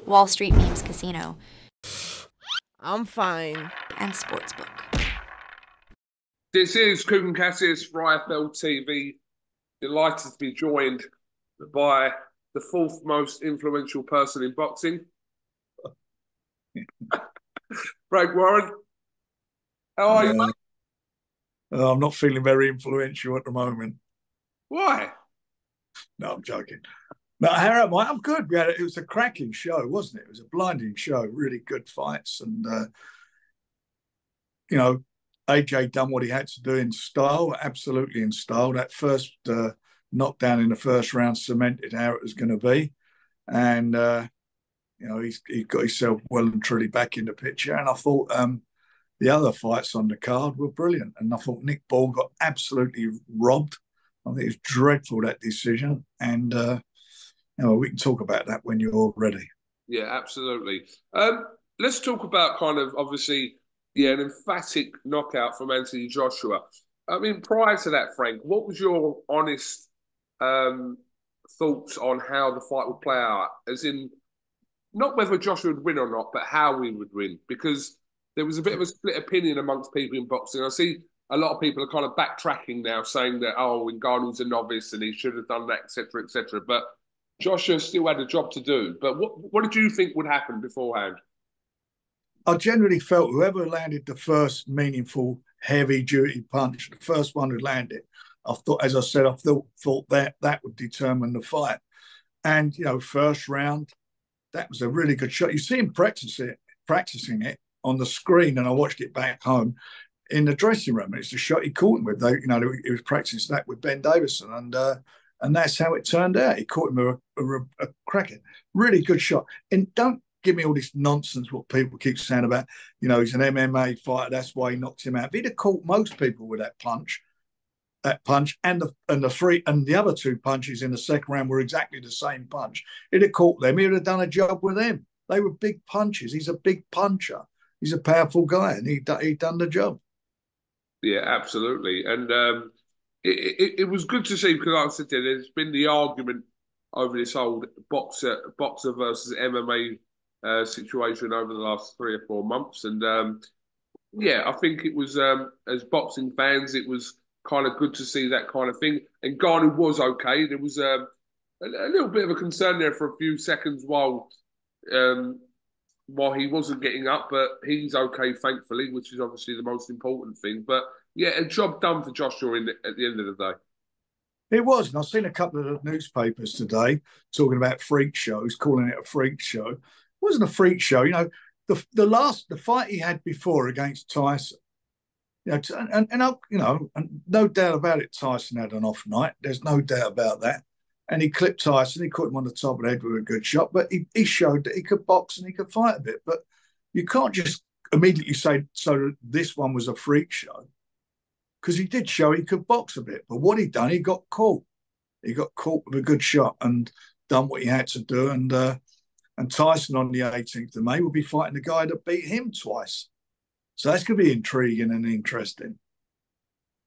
Wall Street Memes Casino, I'm fine. and Sportsbook. This is KUGAN CASSIUS for IFLTV. Delighted to be joined by the fourth most influential person in boxing, Frank Warren. How are you, mate? I'm not feeling very influential at the moment. Why? No, I'm joking. No, how am I? I'm good. It was a cracking show, wasn't it? It was a blinding show. Really good fights, and AJ done what he had to do in style, absolutely in style. That first knockdown in the first round cemented how it was going to be, and he got himself well and truly back in the picture. And I thought the other fights on the card were brilliant, and I thought Nick Ball got absolutely robbed. I think it was dreadful, that decision, and we can talk about that when you're ready. Yeah, absolutely. Let's talk about obviously, an emphatic knockout from Anthony Joshua. I mean, prior to that, Frank, what was your honest thoughts on how the fight would play out? As in, not whether Joshua would win or not, but how he would win. Because there was a bit of a split opinion amongst people in boxing. I see a lot of people are kind of backtracking now, saying that, Ngannou's a novice and he should have done that, etc., etc. But Joshua still had a job to do. But what did you think would happen beforehand? I generally felt whoever landed the first meaningful, heavy-duty punch, the first one who landed, I thought, as I said, I thought that would determine the fight. And, first round, that was a really good shot. You see him practicing it on the screen, and I watched it back home in the dressing room. It's the shot he caught him with. He was practicing that with Ben Davison, and that's how it turned out. He caught him a cracking, really good shot. And don't give me all this nonsense what people keep saying about, he's an MMA fighter, that's why he knocked him out. If he'd have caught most people with that punch, and the other two punches in the second round were exactly the same punch. He'd have caught them. He would have done a job with them. They were big punches. He's a big puncher. He's a powerful guy, and he done the job. Yeah, absolutely. And it was good to see, because like I said, there's been the argument over this old boxer versus MMA situation over the last 3 or 4 months. And I think it was, as boxing fans, it was kind of good to see that kind of thing. And Ngannou was okay. There was a little bit of a concern there for a few seconds while he wasn't getting up, but he's okay, thankfully, which is obviously the most important thing. But yeah, a job done for Joshua at the end of the day. It was, and I've seen a couple of the newspapers today talking about freak shows, calling it a freak show. It wasn't a freak show, the fight he had before against Tyson, and no doubt about it, Tyson had an off night. There's no doubt about that. And he clipped Tyson. He caught him on the top of the head with a good shot. But he showed that he could box and he could fight a bit. But you can't just immediately say so this one was a freak show, because he did show he could box a bit. But what he done, he got caught. He got caught with a good shot and done what he had to do. And Tyson on the 18th of May will be fighting the guy that beat him twice. So that's going to be intriguing and interesting.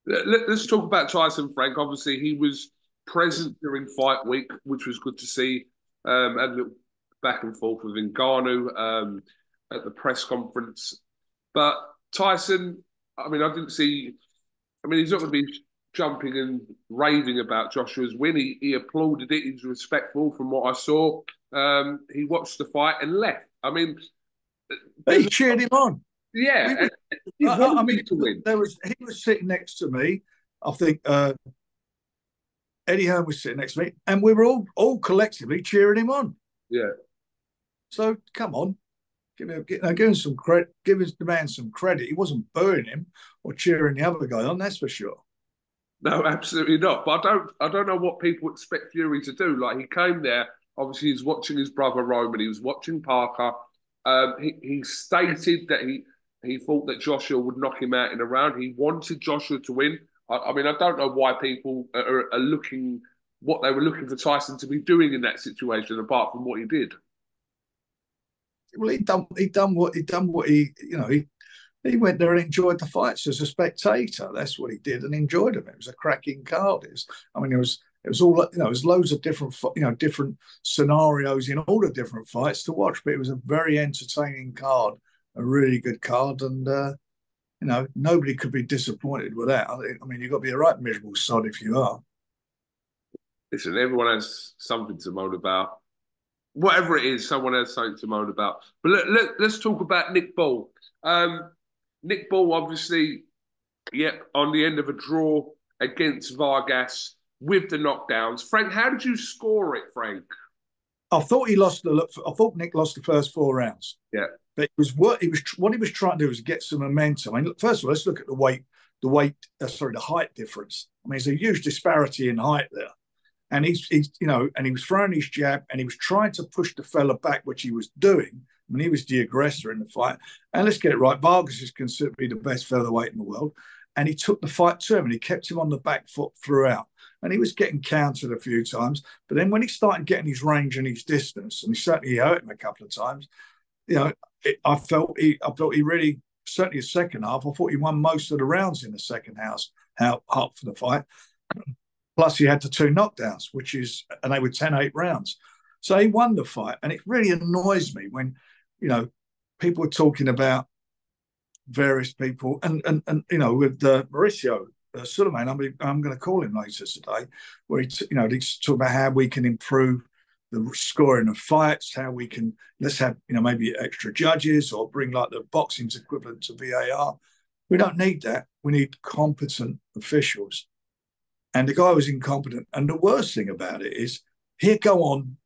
Let's talk about Tyson, Frank. Obviously, he was present during fight week, which was good to see. Had a little back and forth with Ngannou at the press conference. But Tyson, I didn't see... he's not going to be jumping and raving about Joshua's win. He applauded it. He was respectful from what I saw. He watched the fight and left. He cheered him on. Yeah, he wanted to win. He was sitting next to me. I think Eddie Hearn was sitting next to me, and we were all collectively cheering him on. Yeah. So come on, give him some credit. Give the man some credit. He wasn't booing him or cheering the other guy on. That's for sure. No, absolutely not. But I don't know what people expect Fury to do. Like, he came there. Obviously, he's watching his brother Roman. He was watching Parker. He stated that he thought that Joshua would knock him out in a round. He wanted Joshua to win. I don't know why people are looking what they were looking for Tyson to be doing in that situation, apart from what he did. Well, he done what he went there and enjoyed the fights as a spectator. That's what he did, and enjoyed them. It was a cracking card. There was It was all, it was loads of different, different scenarios in all the different fights to watch. But it was a very entertaining card, a really good card, and nobody could be disappointed with that. I mean, you've got to be a right miserable sod if you are. Listen, everyone has something to moan about. Whatever it is, someone has something to moan about. But let's talk about Nick Ball. Nick Ball, obviously, on the end of a draw against Vargas with the knockdowns. Frank, how did you score it, Frank? I thought I thought Nick lost the first 4 rounds. Yeah, but what he was trying to do was get some momentum. I mean, first of all, let's look at the height difference. I mean, there's a huge disparity in height there. And he's and he was throwing his jab and he was trying to push the fella back, which he was doing. I mean, he was the aggressor in the fight. And let's get it right, Vargas is considered to be the best featherweight in the world. And he took the fight to him and he kept him on the back foot throughout. And he was getting countered a few times. But then when he started getting his range and his distance, and he certainly hurt him a couple of times, I felt he really, certainly the second half, I thought he won most of the rounds in the second half for the fight. Plus, he had the 2 knockdowns, and they were 10-8 rounds. So he won the fight. And it really annoys me when, people are talking about various people and with Mauricio Suleiman, I'm going to call him later today, where he's talking about how we can improve the scoring of fights, how we can, let's have, maybe extra judges or bring like the boxing's equivalent to VAR. We don't need that. We need competent officials. And the guy was incompetent. And the worst thing about it is he'd go on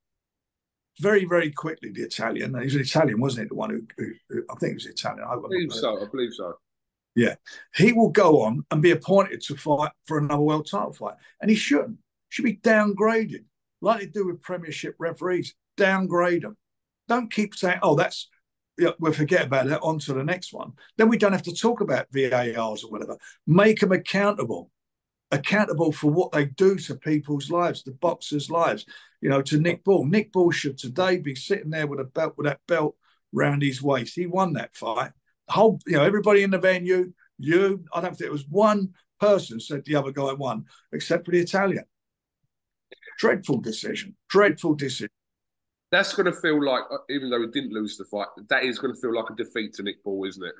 very, very quickly, the Italian. He was an Italian, wasn't it? The one who I think he was Italian. I believe so. Yeah. He will go on and be appointed to fight for another world title fight. And he shouldn't. Should be downgraded, like they do with Premiership referees. Downgrade them. Don't keep saying, oh, we'll forget about that, on to the next one. Then we don't have to talk about VARs or whatever. Make them accountable for what they do to people's lives, the boxers' lives. To Nick Ball. Nick Ball should today be sitting there with that belt round his waist. He won that fight. Everybody in the venue, I don't think there was one person said the other guy won, except for the Italian. Dreadful decision. That's going to feel like, even though he didn't lose the fight, that is going to feel like a defeat to Nick Ball, isn't it?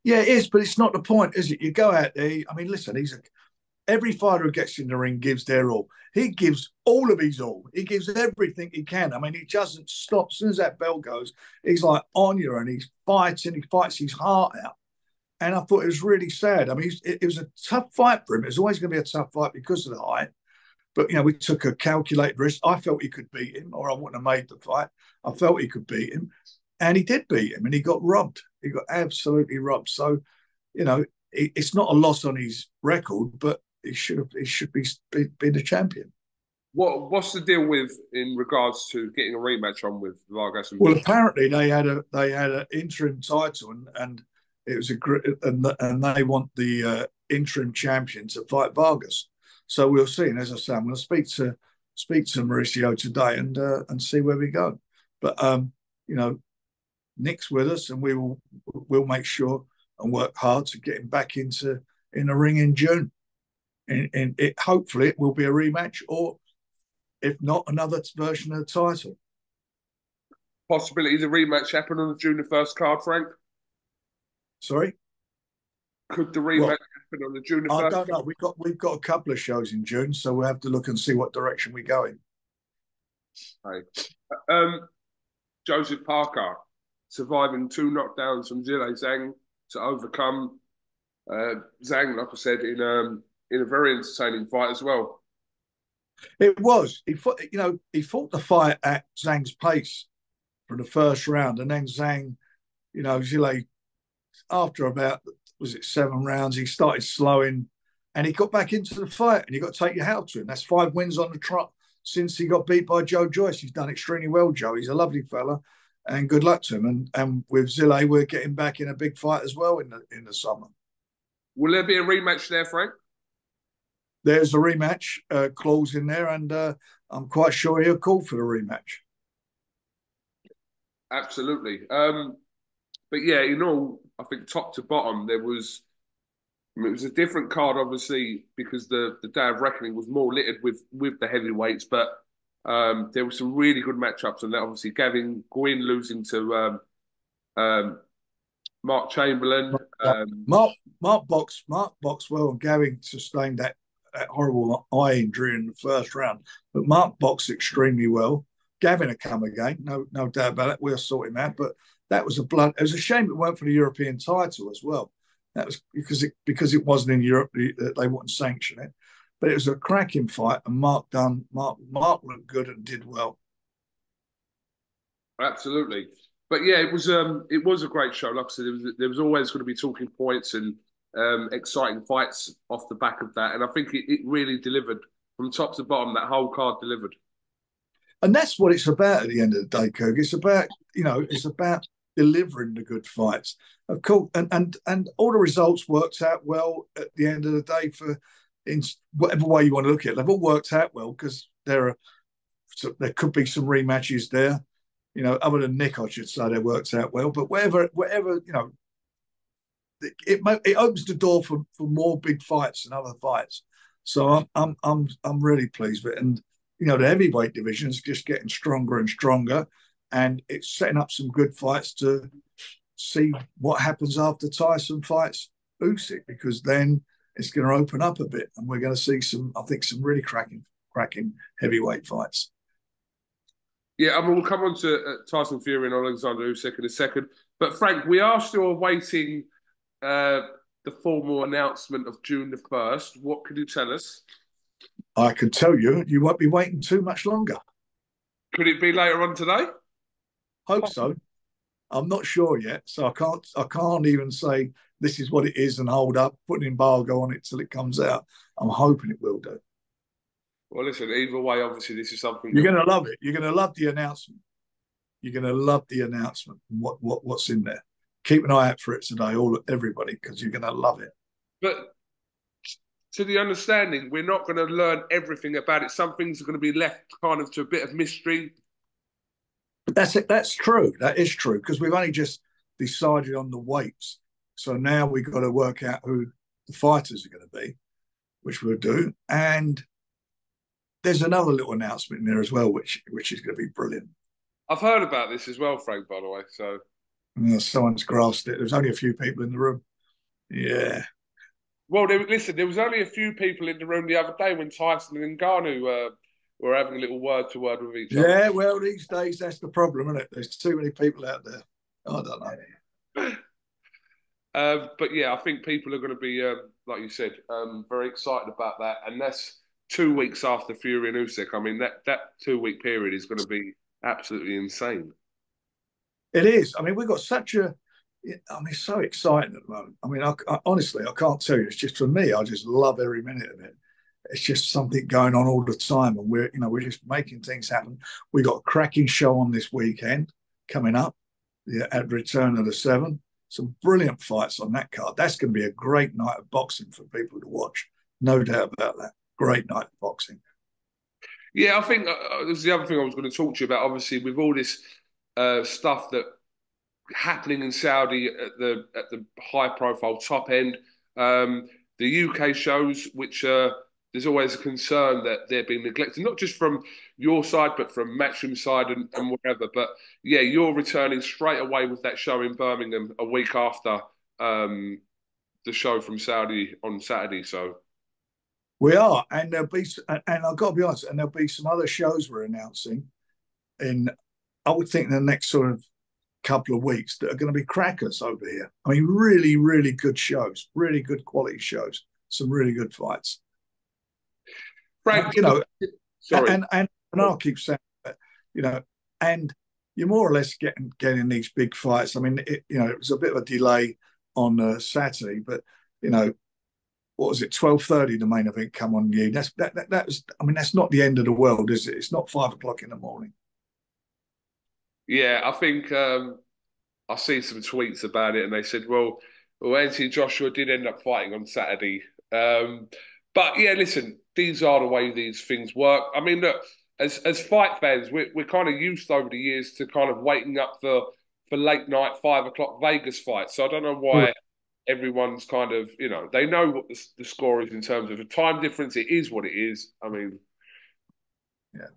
Yeah, it is, but it's not the point, is it? You go out there. I mean, listen, every fighter who gets in the ring gives their all. He gives all of his all. He gives everything he can. I mean, he doesn't stop. As soon as that bell goes, he's like on you and he's fighting. He fights his heart out. And I thought it was really sad. I mean, it was a tough fight for him. It was always going to be a tough fight because of the height. But, we took a calculated risk. I felt he could beat him, or I wouldn't have made the fight. I felt he could beat him. And he did beat him, and he got robbed. He got absolutely robbed. So, it's not a loss on his record, but he should be the champion. What's the deal in regards to getting a rematch on with Vargas? Well, apparently they had an interim title, and it was and they want the interim champion to fight Vargas. So we'll see. And as I say, I'm going to speak to Mauricio today and see where we go. But Nick's with us, and we'll make sure and work hard to get him back in the ring in June. And hopefully it will be a rematch, or if not, another version of the title. Possibility the rematch happen on the June the 1st card, Frank? Sorry? Could the rematch happen on the June the 1st? I don't know. We've got a couple of shows in June, so we'll have to look and see what direction we go in. Okay. Joseph Parker surviving 2 knockdowns from Zhilei Zhang to overcome Zhang, like I said, in a very entertaining fight as well. It was. He fought the fight at Zhang's pace for the first round, and then Zhang, Zhilei, after about 7 rounds, he started slowing, and he got back into the fight, and you got to take your hat off to him. That's 5 wins on the trot since he got beat by Joe Joyce. He's done extremely well, Joe. He's a lovely fella, and good luck to him. And with Zhilei, we're getting back in a big fight as well in the summer. Will there be a rematch there, Frank? There's a rematch clause in there, and I'm quite sure he'll call for the rematch. Absolutely. But yeah, I think top to bottom, there was I mean, it was a different card, obviously, because the Day of Reckoning was more littered with the heavyweights, but there were some really good matchups, and that obviously Gavin Gwynn losing to um, Mark Chamberlain. Mark boxed well, and Gavin sustained that horrible eye injury in the first round. But Mark boxed extremely well. Gavin had come again, no doubt about it. We'll sort him out. But that was a blunt. It was a shame it weren't for the European title as well. That was because it wasn't in Europe. They wouldn't sanction it. But it was a cracking fight, and Mark looked good and did well. Absolutely. But yeah, it was a great show. Like I said, there was always going to be talking points and exciting fights off the back of that, and I think it really delivered from top to bottom. That whole card delivered, and that's what it's about at the end of the day, Kirk. It's about it's about delivering the good fights, of course, and all the results worked out well at the end of the day for in whatever way you want to look at it. They've all worked out well because there could be some rematches there. Other than Nick, I should say, they worked out well. But whatever, it opens the door for more big fights and other fights. So I'm really pleased with it. And the heavyweight division is just getting stronger and stronger, and it's setting up some good fights to see what happens after Tyson fights Usyk, because then it's going to open up a bit, and we're going to see some really cracking heavyweight fights. Yeah, I mean, we'll come on to Tyson Fury and Alexander Usyk in a second. But Frank, we are still awaiting the formal announcement of June the 1st. What can you tell us? I can tell you won't be waiting too much longer. Could it be later on today? Hope so. I'm not sure yet, so I can't even say this is what it is and hold up, put an embargo on it till it comes out. I'm hoping it will do. Well, listen, either way, obviously, this is something you're going to love it. You're going to love the announcement. You're going to love the announcement. What's in there? Keep an eye out for it today, everybody, because you're going to love it. But to the understanding, we're not going to learn everything about it. Some things are going to be left kind of to a bit of mystery. But that's it. That's true. That is true, because we've only just decided on the weights. So now we've got to work out who the fighters are going to be, which we'll do. And there's another little announcement in there as well, which is going to be brilliant. I've heard about this as well, Frank, by the way. So someone's grasped it. There's only a few people in the room. Yeah. Well, listen, there was only a few people in the room the other day when Tyson and Ngannou were having a little word-to-word with each other. Yeah, well, these days that's the problem, isn't it? There's too many people out there. I don't know. But yeah, I think people are going to be, like you said, very excited about that. And that's 2 weeks after Fury and Usyk. I mean, that 2 week period is going to be absolutely insane. It is. I mean, we've got so exciting at the moment. I mean, I honestly, I can't tell you. It's just, for me, I just love every minute of it. It's just something going on all the time, and we're just making things happen. We got a cracking show on this weekend coming up, at Return of the Seven. Some brilliant fights on that card. That's going to be a great night of boxing for people to watch. No doubt about that. Great night of boxing. Yeah, I think this is the other thing I was going to talk to you about. Obviously, with all this stuff that happening in Saudi at the high profile top end, the UK shows, which there's always a concern that they're being neglected, not just from your side, but from Matchroom side and whatever. But yeah, you're returning straight away with that show in Birmingham a week after the show from Saudi on Saturday. So we are, and there'll be, and I've got to be honest, and there'll be some other shows we're announcing in, I would think, in the next sort of couple of weeks that are going to be crackers over here. I mean, really, really good shows, really good quality shows, some really good fights. Frank, sorry. And I'll keep saying that, and you're more or less getting these big fights. I mean, it was a bit of a delay on Saturday, but what was it? 12:30 the main event come on. You that was. I mean, that's not the end of the world, is it? It's not 5 o'clock in the morning. Yeah, I think I see some tweets about it, and they said, well, Anthony Joshua did end up fighting on Saturday. But yeah, listen, these are the way these things work. I mean, look, as fight fans, we're kind of used over the years to kind of waiting up for late night 5 o'clock Vegas fights. So I don't know why everyone's kind of, they know what the score is in terms of a time difference. It is what it is. I mean, yeah,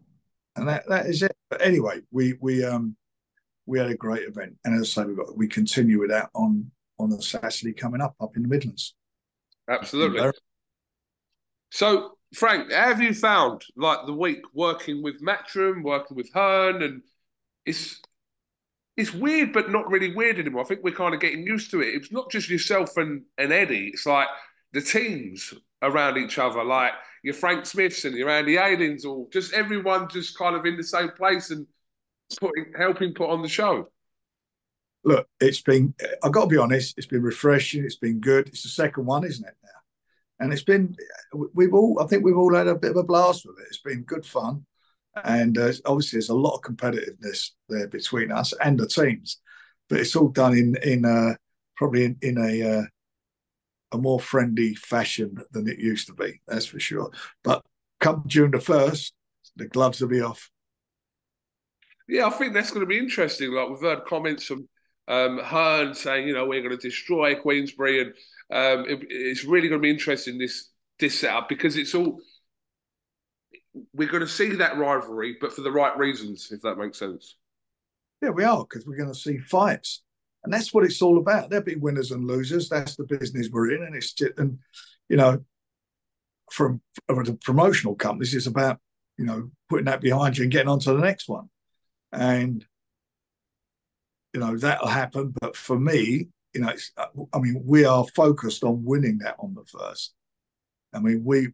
and that is it. But anyway, we had a great event, and as I say, we continue with that on the Saturday coming up in the Midlands. absolutely. So, Frank, how have you found like the week working with Matchroom, working with Hearn, and it's weird, but not really weird anymore. I think we're kind of getting used to it. It's not just yourself and Eddie. It's like the teams around each other, like your Frank Smiths and your Andy Ailings, or just everyone just kind of in the same place and helping put on the show. Look, I've got to be honest, it's been refreshing. It's been good. It's the second one, isn't it, now? And I think we've all had a bit of a blast with it. It's been good fun. And obviously, there's a lot of competitiveness there between us and the teams, but it's all done in probably in a more friendly fashion than it used to be. That's for sure. But come June the 1st, the gloves will be off. Yeah, I think that's going to be interesting. Like we've heard comments from Hearn saying, we're going to destroy Queensbury, and it's really going to be interesting this setup because we're going to see that rivalry, but for the right reasons, if that makes sense. Yeah, we are, because we're going to see fights, and that's what it's all about. There'll be winners and losers. That's the business we're in, and it's just, and from the promotional companies, it's about putting that behind you and getting on to the next one, and that'll happen. But for me, we are focused on winning that on the first. I mean, we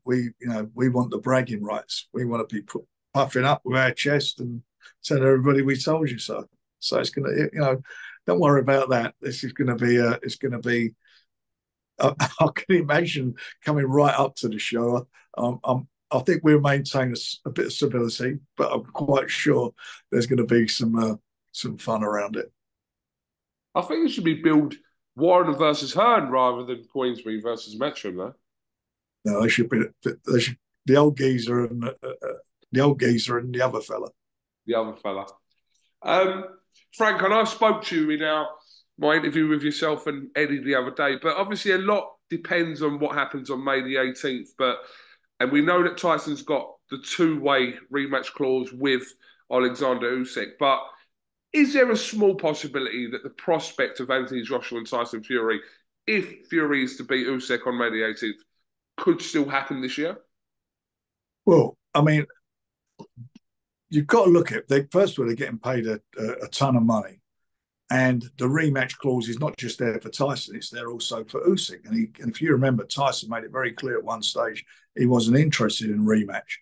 want the bragging rights. We want to be puffing up with our chest and tell everybody we told you so. So it's going to, don't worry about that. This is going to be, I can imagine coming right up to the show. I think we'll maintain a bit of civility, but I'm quite sure there's going to be some fun around it. I think it should be billed Warren versus Hearn rather than Queensbury versus Matchroom, though. No, they should be the old geezer and the other fella. The other fella. Frank, and I spoke to you in my interview with yourself and Eddie the other day, but obviously a lot depends on what happens on May the 18th. And we know that Tyson's got the two-way rematch clause with Alexander Usyk, but is there a small possibility that the prospect of Anthony Joshua and Tyson Fury, if Fury is to beat Usyk on May the 18th, could still happen this year? Well, I mean, you've got to look at it. First of all, they're getting paid a ton of money. And the rematch clause is not just there for Tyson, it's there also for Usyk. And if you remember, Tyson made it very clear at one stage he wasn't interested in a rematch.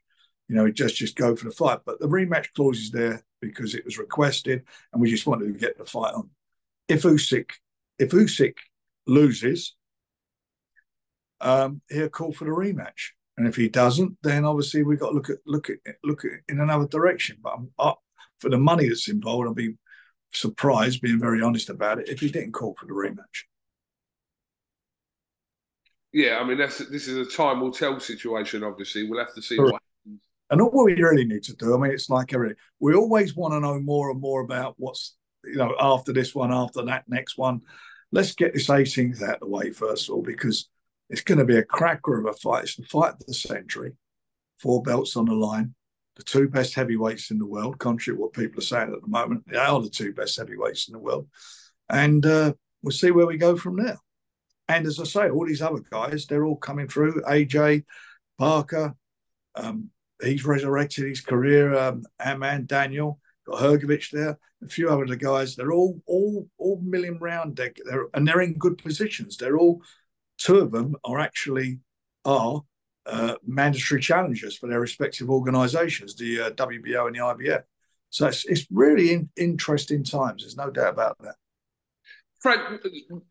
He'd just go for the fight. But the rematch clause is there because it was requested and we just wanted to get the fight on. If Usyk loses, he'll call for the rematch, and if he doesn't, then obviously we've got to look at in another direction. But for the money that's involved, I'd be surprised, being very honest about it, if he didn't call for the rematch. Yeah, I mean this is a time will tell situation. Obviously, we'll have to see what happens. And all we really need to do, I mean, it's like everything. We always want to know more and more about what's after this one, after that next one. Let's get this 18th out of the way first of all, because it's going to be a cracker of a fight. It's the fight of the century. 4 belts on the line. The 2 best heavyweights in the world, contrary to what people are saying at the moment. They are the 2 best heavyweights in the world. And we'll see where we go from there. And as I say, all these other guys, they're all coming through. AJ, Parker, he's resurrected his career. Aman, Daniel, got Hrgovic there. A few other guys. They're all milling round. And they're in good positions. They're all... 2 of them are mandatory challengers for their respective organisations, the WBO and the IBF. So it's really interesting times. There's no doubt about that. Frank,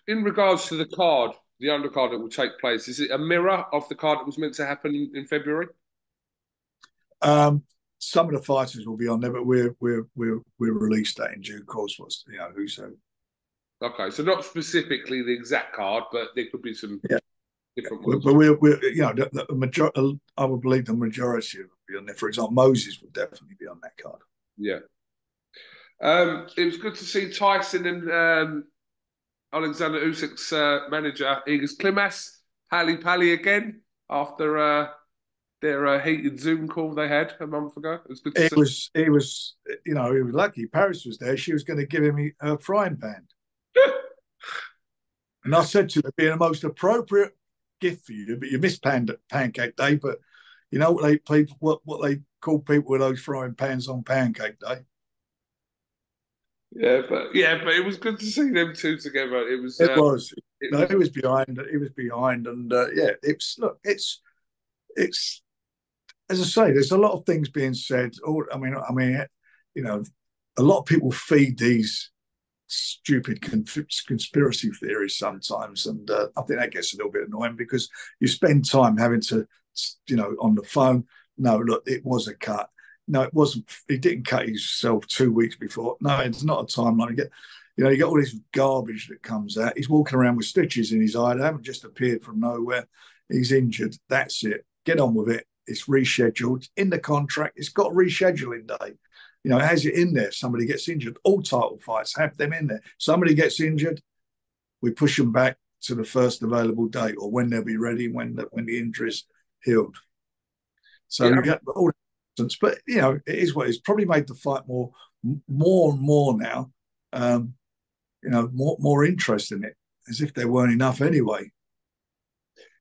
in regards to the card, the undercard that will take place, is it a mirror of the card that was meant to happen in February? Some of the fighters will be on there, but we'll release that in due course. Who's who. Okay, so not specifically the exact card, but there could be some different ones. But the majority, I would believe the majority will be on there. For example, Moses would definitely be on that card. Yeah. It was good to see Tyson and Alexander Usyk's manager, Igor Klimas, Pally again after their heated Zoom call they had a month ago. It was good to see. He was, he was lucky. Paris was there. She was going to give him a frying pan. And I said to her, it'd be the most appropriate gift for you, but you missed Pancake Day. But you know what they call people with those frying pans on Pancake Day? Yeah, but it was good to see them two together. It was. He was behind. He was behind, and it's as I say. There's a lot of things being said. I mean, a lot of people feed these stupid conspiracy theories sometimes, and I think that gets a little bit annoying because you spend time having to, on the phone. No, look, it was a cut. No, it wasn't. He didn't cut himself 2 weeks before. No, it's not a timeline. You get all this garbage that comes out. He's walking around with stitches in his eye. They haven't just appeared from nowhere. He's injured. That's it. Get on with it. It's rescheduled in the contract. It's got a rescheduling date. It has it in there. Somebody gets injured. All title fights have them in there. Somebody gets injured, we push them back to the first available date or when they'll be ready when the injury's healed. So you get all the, but it is what it is. Probably made the fight more and more now. More interest in it, as if there weren't enough anyway.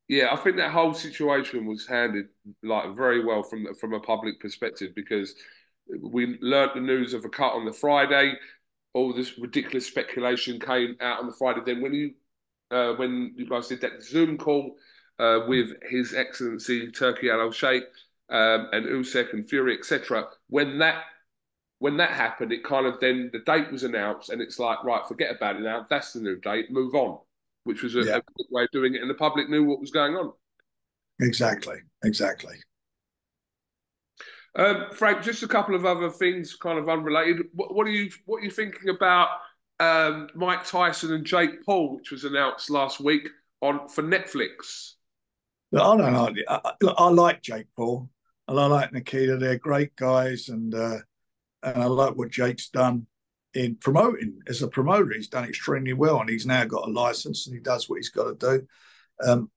Yeah, I think that whole situation was handled very well from a public perspective because we learnt the news of a cut on the Friday. All this ridiculous speculation came out on the Friday. Then when you guys did that Zoom call with His Excellency Turki Al-Sheikh and Usyk and Fury, etc., when that happened, it kind of then the date was announced, and it's like, right, forget about it now. That's the new date. Move on, which was a good way of doing it, and the public knew what was going on. Exactly. Frank, just a couple of other things, kind of unrelated. What are you thinking about Mike Tyson and Jake Paul, which was announced last week for Netflix? I don't know. I like Jake Paul and I like Nikita. They're great guys, and I like what Jake's done in promoting. As a promoter, he's done extremely well, and he's now got a license and he does what he's got to do.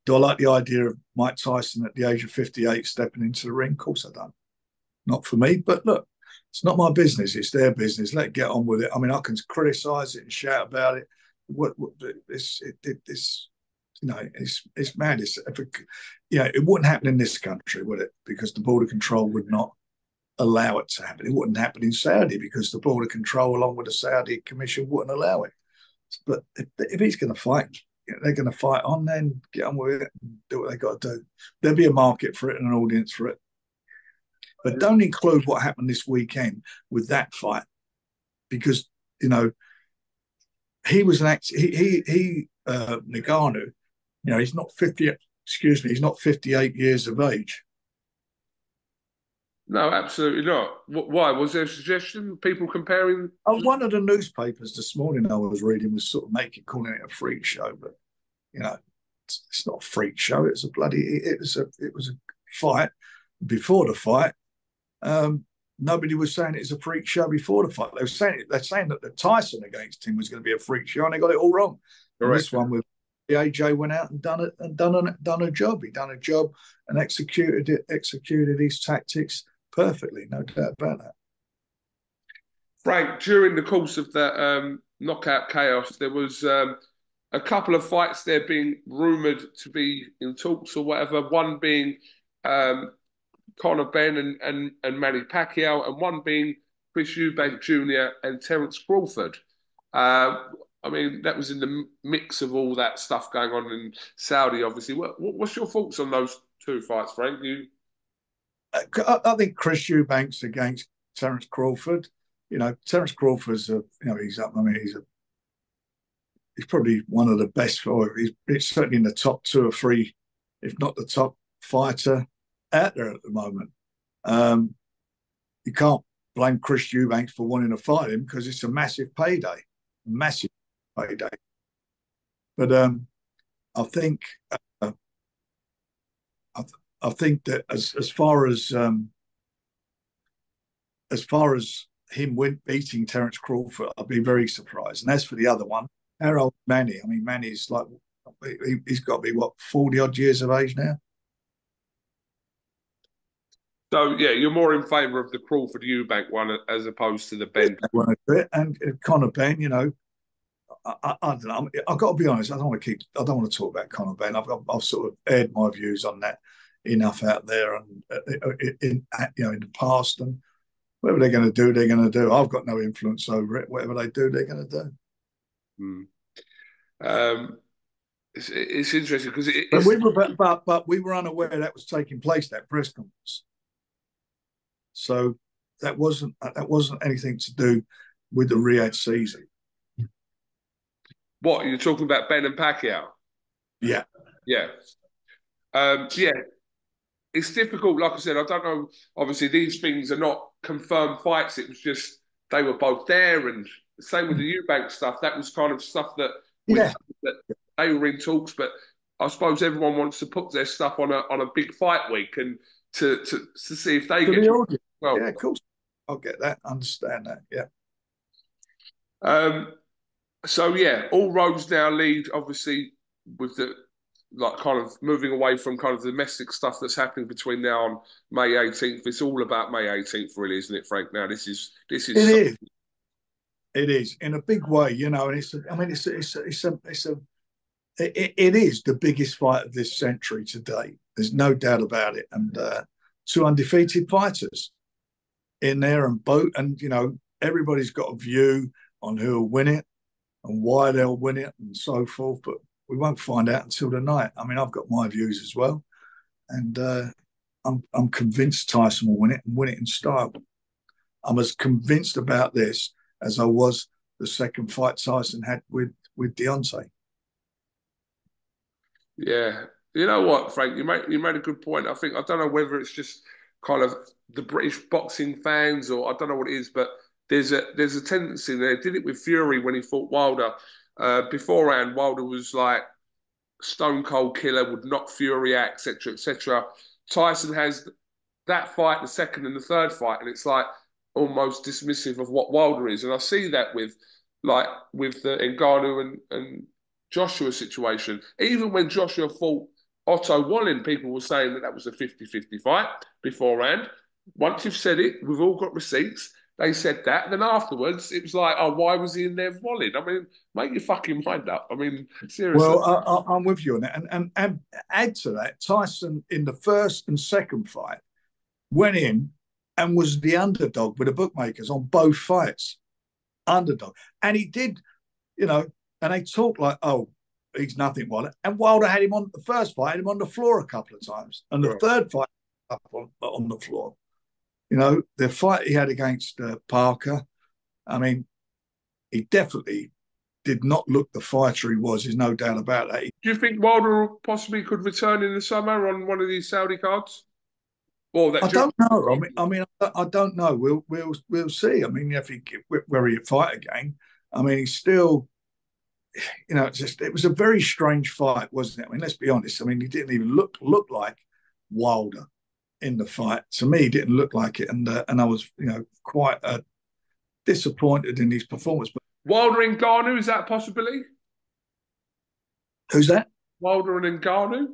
Do I like the idea of Mike Tyson at the age of 58 stepping into the ring? Of course I don't. Not for me, but look, it's not my business. It's their business. Let get on with it. I mean, I can criticise it and shout about it. It's mad. It wouldn't happen in this country, would it? Because the border control would not allow it to happen. It wouldn't happen in Saudi because the border control, along with the Saudi Commission, wouldn't allow it. But if he's going to fight, they're going to fight on. Then get on with it and do what they got to do. There'll be a market for it and an audience for it. But don't include what happened this weekend with that fight, because he was Ngannou. He's not 50. Excuse me, he's not 58 years of age. No, absolutely not. Why? Was there a suggestion? People comparing? One of the newspapers this morning I was reading was sort of calling it a freak show, but it's not a freak show. It was a fight. Before the fight, nobody was saying it was a freak show before the fight. They're saying that the Tyson against him was going to be a freak show, and they got it all wrong. This one with AJ went out and done a job. He done a job and executed his tactics perfectly, no doubt about that. Frank, during the course of that knockout chaos, there was a couple of fights there being rumoured to be in talks or whatever. One being Conor Benn and Manny Pacquiao, and one being Chris Eubank Jr. and Terence Crawford. I mean, that was in the mix of all that stuff going on in Saudi, obviously. What's your thoughts on those two fights, Frank? I think Chris Eubanks against Terence Crawford. Terence Crawford's he's probably one of the best, or he's certainly in the top 2 or 3, if not the top fighter out there at the moment. You can't blame Chris Eubanks for wanting to fight him because it's a massive payday. But I think that as far as him beating Terence Crawford, I'd be very surprised. And as for the other one, How old Manny? I mean, Manny's like, he's got to be, what, 40 odd years of age now? So yeah, you're more in favour of the Crawford Eubank one as opposed to the Ben. And Conor Benn, you know, I don't know. I've got to be honest. I don't want to talk about Conor Benn. I've sort of aired my views on that enough out there, and in the past, and whatever they're going to do, they're going to do. I've got no influence over it. Whatever they do, they're going to do. It's interesting because but we were unaware that was taking place, that press conference. So that wasn't anything to do with the Riyadh season. What you're talking about, Ben and Pacquiao? Yeah. Yeah. Yeah. It's difficult. Like I said, I don't know. Obviously, these things are not confirmed fights. It was just they were both there, and same with the Eubank stuff. That was kind of stuff that that they were in talks. But I suppose everyone wants to put their stuff on a big fight week and to see if they get well. Yeah, of course. I'll get that. Understand that. Yeah. So yeah, all roads now lead, obviously, with the kind of moving away from kind of the domestic stuff that's happening between now and May 18th. It's all about May 18th, really, isn't it, Frank? Now this is. It is in a big way, you know, and it is the biggest fight of this century today. There's no doubt about it, and two undefeated fighters in there, and you know, everybody's got a view on who will win it and why they'll win it and so forth, but we won't find out until the night. I mean, I've got my views as well, and I'm convinced Tyson will win it and win it in style. I'm as convinced about this as I was the second fight Tyson had with Deontay. Yeah, you know what, Frank, you made a good point. I don't know whether it's just kind of the British boxing fans or I don't know what it is, but there's a tendency there. Did it with Fury when he fought Wilder. Beforehand, Wilder was like stone cold killer, would knock Fury out, etc., etc. Tyson has that fight, the second and the third fight, and it's like almost dismissive of what Wilder is. And I see that with the Ngannou and Joshua situation. Even when Joshua fought Otto Wallin, people were saying that was a 50-50 fight beforehand. Once you've said it, we've all got receipts. They said that. Then afterwards, it was like, oh, why was he in there Wallin? I mean, make your fucking mind up. I mean, seriously. Well, I'm with you on that. And add to that, Tyson in the first and second fight went in and was the underdog with the bookmakers on both fights. Underdog. And he did, you know, and they talk like, oh, he's nothing, Wilder. And Wilder had him on the first fight, had him on the floor a couple of times. And the third fight, up on the floor. You know, the fight he had against Parker, I mean, he definitely did not look the fighter he was. There's no doubt about that. Do you think Wilder possibly could return in the summer on one of these Saudi cards? I don't know. I don't know. We'll see. I mean, if he where he fight again, I mean, he's still, you know, it was a very strange fight, wasn't it? I mean, let's be honest. I mean, he didn't even look like Wilder in the fight. To me, he didn't look like it, and I was, you know, quite disappointed in his performance. But Wilder and Ngannou, is that a possibility? Who's that? Wilder and Ngannou?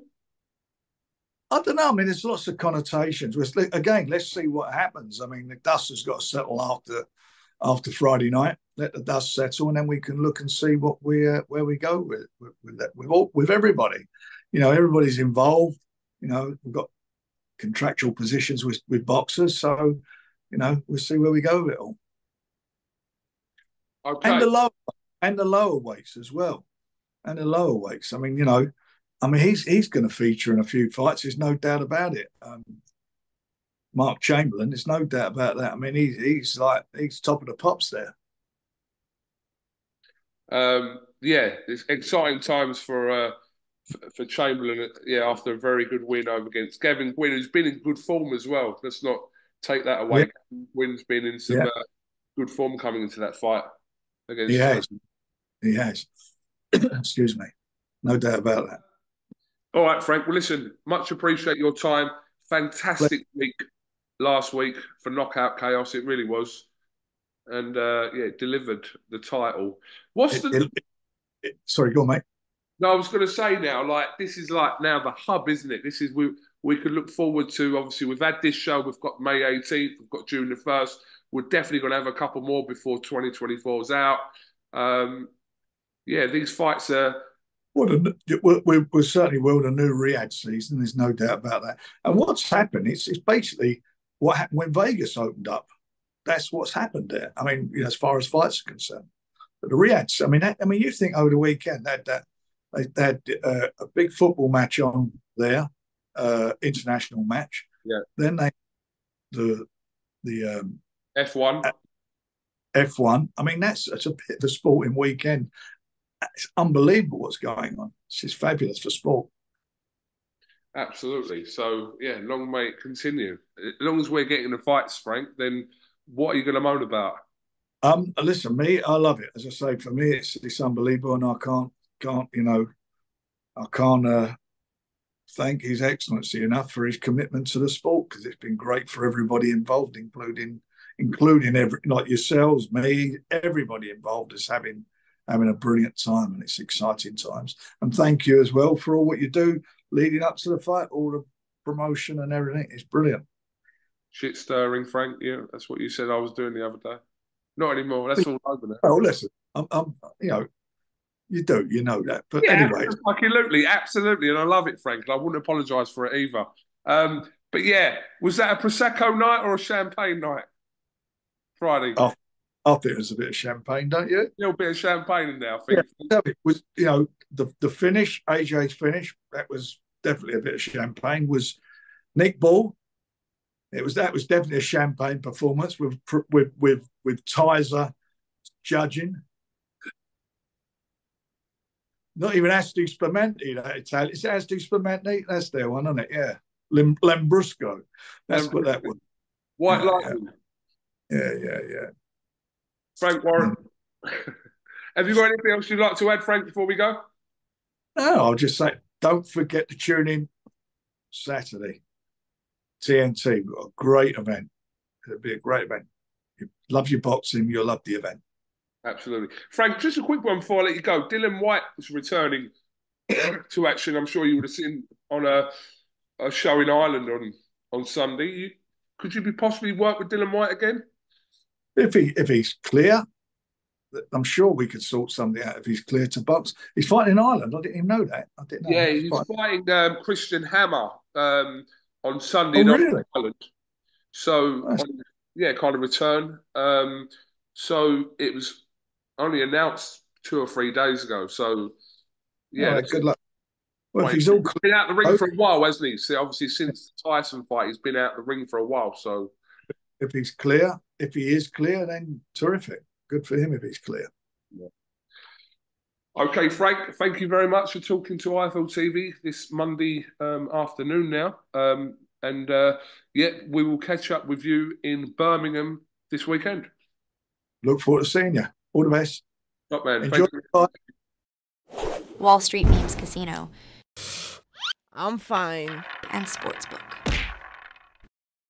I don't know. I mean, there's lots of connotations. Again, let's see what happens. I mean, the dust has got to settle after Friday night. Let the dust settle, and then we can look and see where we go with that. With everybody, you know, everybody's involved. You know, we've got contractual positions with boxers, so you know, we'll see where we go with it all. Okay. And the lower weights as well, and the lower weights. I mean, you know. I mean, he's going to feature in a few fights. There's no doubt about it. Mark Chamberlain, there's no doubt about that. I mean, he's top of the pops there. Yeah, it's exciting times for Chamberlain. Yeah, after a very good win over against Gavin Gwynn, who's been in good form as well. Let's not take that away. Yeah. Gwynn's been in some good form coming into that fight against. He has. Excuse me. No doubt about that. All right, Frank. Well, listen, much appreciate your time. Fantastic week last week for Knockout Chaos. It really was. And, yeah, it delivered the title. Sorry, go on, mate. No, I was going to say now, like this is like now the hub, isn't it? This is we could look forward to. Obviously, we've had this show. We've got May 18th. We've got June the 1st. We're definitely going to have a couple more before 2024 is out. Yeah, these fights are. Well, we certainly will the new Riyadh season. There's no doubt about that. And what's happened? It's basically what happened when Vegas opened up. That's what's happened there. I mean, as far as fights are concerned, but the Riyadh. I mean, you think over the weekend they had a big football match on there, international match. Yeah. Then the F1. F1. I mean, it's a bit of a sporting weekend. It's unbelievable what's going on. It's just fabulous for sport. Absolutely. So yeah, long may it continue. As long as we're getting the fights, Frank, then what are you going to moan about? Listen, me, I love it. As I say, for me, it's unbelievable, and I can't thank His Excellency enough for his commitment to the sport, because it's been great for everybody involved, including like yourselves, me, everybody involved is having a brilliant time, and it's exciting times. And thank you as well for all what you do leading up to the fight, all the promotion and everything. It's brilliant. Shit stirring, Frank. Yeah, that's what you said I was doing the other day. Not anymore. That's all over now. Oh, listen, I'm you know that. But yeah, anyway, absolutely, and I love it, Frank. I wouldn't apologise for it either. But yeah, was that a prosecco night or a champagne night? Friday. I think it was a bit of champagne, don't you? A little bit of champagne in there, I think. Yeah, it was, the finish, AJ's finish, that was definitely a bit of champagne. Was Nick Ball. That was definitely a champagne performance with Tizer judging. Not even Asti Spumenti, that Italian. It's Asti Spumenti. That's their one, isn't it? Yeah. Lambrusco. That's what that was. White Lightning. Yeah. Frank Warren. Have you got anything else you'd like to add, Frank, before we go? No, I'll just say, don't forget to tune in Saturday. TNT, we've got a great event. It'll be a great event. You love your boxing, you'll love the event. Absolutely. Frank, just a quick one before I let you go. Dylan White is returning to action. I'm sure you would have seen on a show in Ireland on Sunday. Could you possibly work with Dylan White again? If he's clear, I'm sure we could sort something out if he's clear to box. He's fighting in Ireland. I didn't even know that. I didn't know. Yeah, he's fighting Christian Hammer on Sunday in Ireland. So, kind of return. So it was only announced 2 or 3 days ago. So, yeah. Good luck. Well, if he's been out the ring for a while, hasn't he? So obviously, since the Tyson fight, he's been out the ring for a while. So, if he is clear, then terrific. Good for him if he's clear. Yeah. Okay, Frank, thank you very much for talking to IFLTV this Monday afternoon now. We will catch up with you in Birmingham this weekend. Look forward to seeing you. All the best. Top man. Enjoy. Wall Street Memes Casino I'm fine. and Sportsbook.